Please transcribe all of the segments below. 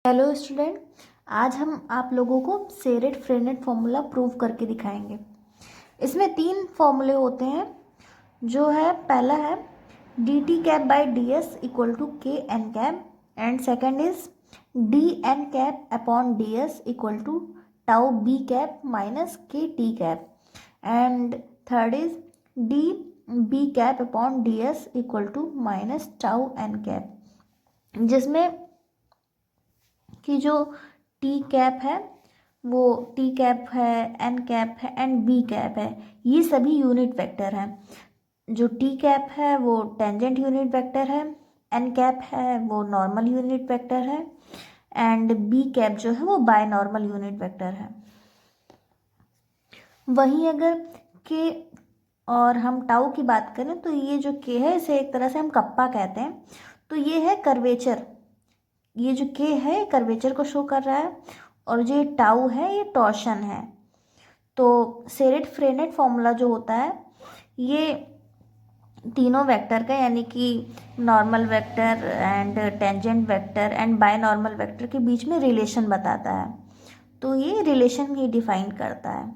Hello student, आज हम आप लोगों को सेरेट फ्रेनेट फॉर्मूला प्रूव करके दिखाएंगे। इसमें 3 फॉर्मूले होते हैं। जो है पहला है D T cap by D S equal to K N cap, and second is D N cap upon D S equal to tau B cap minus K T cap, and third is D B cap upon D S equal to minus tau N cap, जिसमें कि जो T cap है वो T cap है, N cap है and B cap है, ये सभी यूनिट वेक्टर हैं। जो टी कैप है वो टेंजेंट यूनिट वेक्टर है, एन कैप है वो नॉर्मल यूनिट वेक्टर है, एंड बी कैप जो है वो बाय नॉर्मल यूनिट वेक्टर है। वहीं अगर के और हम टाउ की बात करें तो ये जो के है इसे एक तरह से हम कप्पा कहते हैं। तो ये है कर्वेचर, ये जो के है कर्वेचर को शो कर रहा है, और जो टाउ है ये टॉर्शन है। तो सेरेट फ्रेनेट फॉर्मूला जो होता है ये तीनों वेक्टर का, यानी कि normal vector and tangent vector and by normal vector के बीच में रिलेशन बताता है। तो ये रिलेशन ही डिफाइन करता है।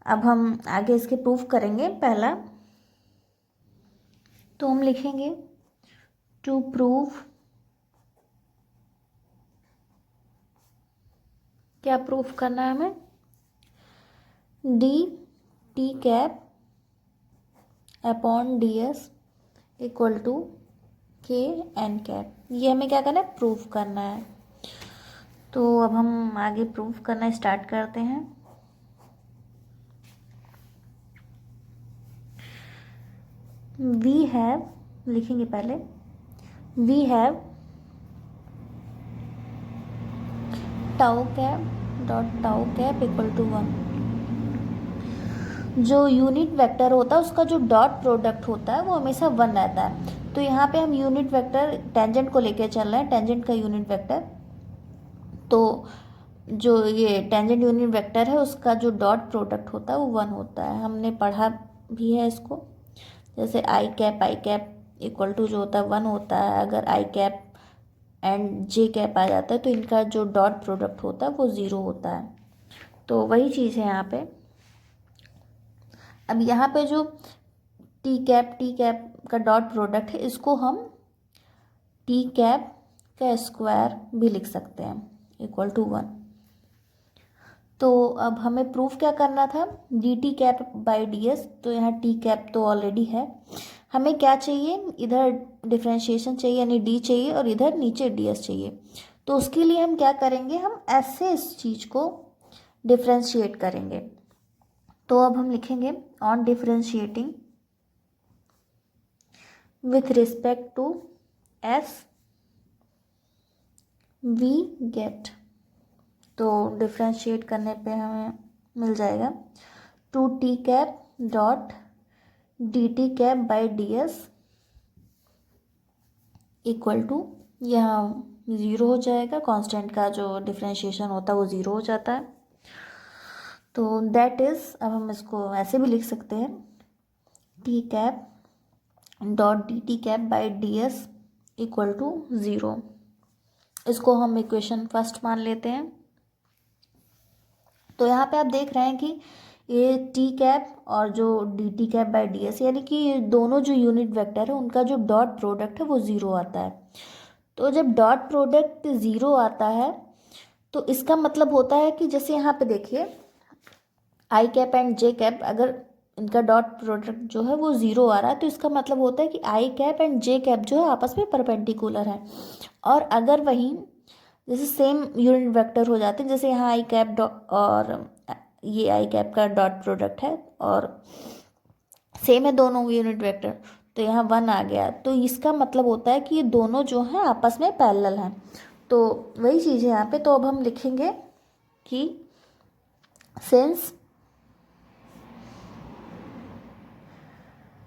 अब हम आगे इसके प्रूफ करेंगे। पहला तो हम लिखेंगे टू प्रूव, क्या प्रूफ करना है हमें, D T cap upon D S equal to K N cap, ये हमें क्या करना है, प्रूफ करना है। तो अब हम आगे प्रूफ करना स्टार्ट करते हैं। वी हैव, लिखेंगे पहले, we have tau cap dot tau cap equal to 1। जो यूनिट वेक्टर होता है उसका जो डॉट प्रोडक्ट होता है वो हमेशा 1 रहता है। तो यहाँ पे हम यूनिट वेक्टर टेंजेंट को लेके चल रहे हैं, टेंजेंट का यूनिट वेक्टर। तो जो ये टेंजेंट यूनिट वेक्टर है उसका जो डॉट प्रोडक्ट होता है वो 1 होता है। हमने पढ़ा भी है इसको, जैसे आई कैप इक्वल टू जो होता है 1 होता है। अगर आई कैप एंड जे कैप आ जाता है तो इनका जो डॉट प्रोडक्ट होता है वो 0 होता है। तो वही चीज़ है यहाँ पे। अब यहाँ पे जो टी कैप का डॉट प्रोडक्ट है इसको हम टी कैप का स्क्वायर भी लिख सकते हैं इक्वल टू 1। तो अब हमें प्रूफ क्या करना था, D T cap by D S. तो यहाँ टी कैप तो ऑलरेडी है, हमें क्या चाहिए, इधर डिफ्रेंशिएशन चाहिए यानी डी चाहिए और इधर नीचे डी एस चाहिए। तो उसके लिए हम क्या करेंगे, हम ऐसे इस चीज़ को डिफ्रेंशिएट करेंगे। तो अब हम लिखेंगे on differentiating with respect to s we get, तो डिफ्रेंशिएट करने पे हमें मिल जाएगा 2t cap dot D T cap by D S equal to, यहाँ 0 हो जाएगा, कांस्टेंट का जो डिफ्रेंशिएशन होता है वो 0 हो जाता है। तो दैट इज़, अब हम इसको ऐसे भी लिख सकते हैं T cap dot D T cap by D S equal to 0। इसको हम इक्वेशन फर्स्ट मान लेते हैं। तो यहाँ पे आप देख रहे हैं कि ये टी कैप और जो D T cap by D S, यानी कि दोनों जो यूनिट वेक्टर है उनका जो डॉट प्रोडक्ट है वो 0 आता है। तो जब डॉट प्रोडक्ट 0 आता है तो इसका मतलब होता है कि जैसे यहाँ पे देखिए आई कैप एंड जे कैप, अगर इनका डॉट प्रोडक्ट जो है वो 0 आ रहा है तो इसका मतलब होता है कि आई कैप एंड जे कैप जो है आपस में परपेंडिकुलर है। और अगर वहीं जैसे सेम यूनिट वेक्टर हो जाते हैं, जैसे यहाँ आई कैप और ये आई कैप का डॉट प्रोडक्ट है और सेम है दोनों यूनिट वेक्टर, तो यहाँ 1 आ गया, तो इसका मतलब होता है कि ये दोनों जो हैं आपस में पैरेलल हैं। तो वही चीज़ है यहाँ पे। तो अब हम लिखेंगे कि since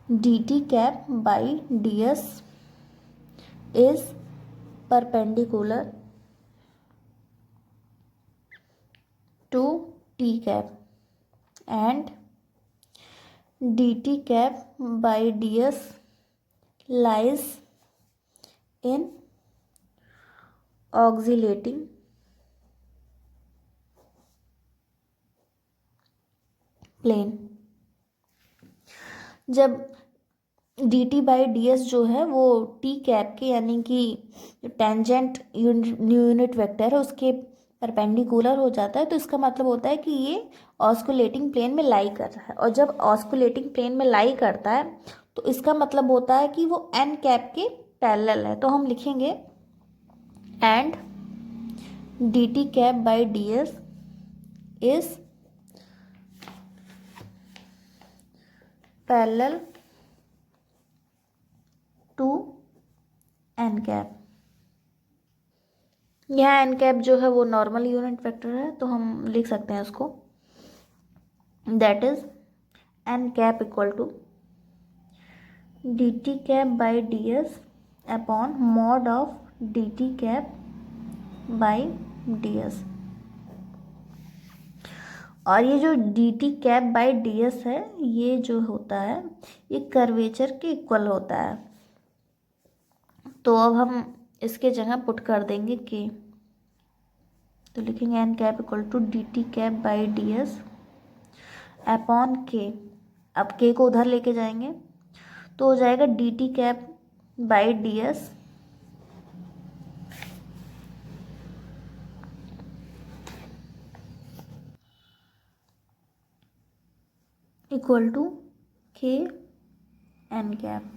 d T cap by D S is perpendicular to T cap and D T cap by D s lies in oscillating plane. जब d T by D s जो है वो टी कैप के यानी कि टेंजेंट यूनिट वेक्टर है उसके perpendicular हो जाता है, तो इसका मतलब होता है कि ये ऑस्कुलेटिंग प्लेन में लाई कर रहा है। और जब ऑस्कुलेटिंग प्लेन में लाई करता है तो इसका मतलब होता है कि वो एन कैप के पैरेलल है। तो हम लिखेंगे and D T cap by D S is parallel to N cap. यहाँ एन कैप जो है वो नॉर्मल यूनिट वेक्टर है, तो हम लिख सकते हैं उसको, that is N cap equal to D T cap by D S upon mod of D T cap by D S. और ये जो D T cap by D S है ये जो होता है ये कर्वेचर के इक्वल होता है। तो अब हम इसके जगह पुट कर देंगे के, तो लिखेंगे N cap equal to D T cap by D S upon K. अब के को उधर लेके जाएंगे तो हो जाएगा D T cap by D S equal to K N cap.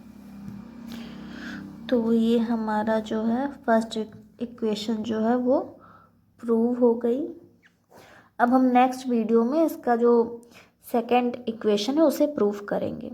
तो ये हमारा जो है फर्स्ट इक्वेशन जो है वो प्रूव हो गई। अब हम नेक्स्ट वीडियो में इसका जो सेकंड इक्वेशन है उसे प्रूव करेंगे।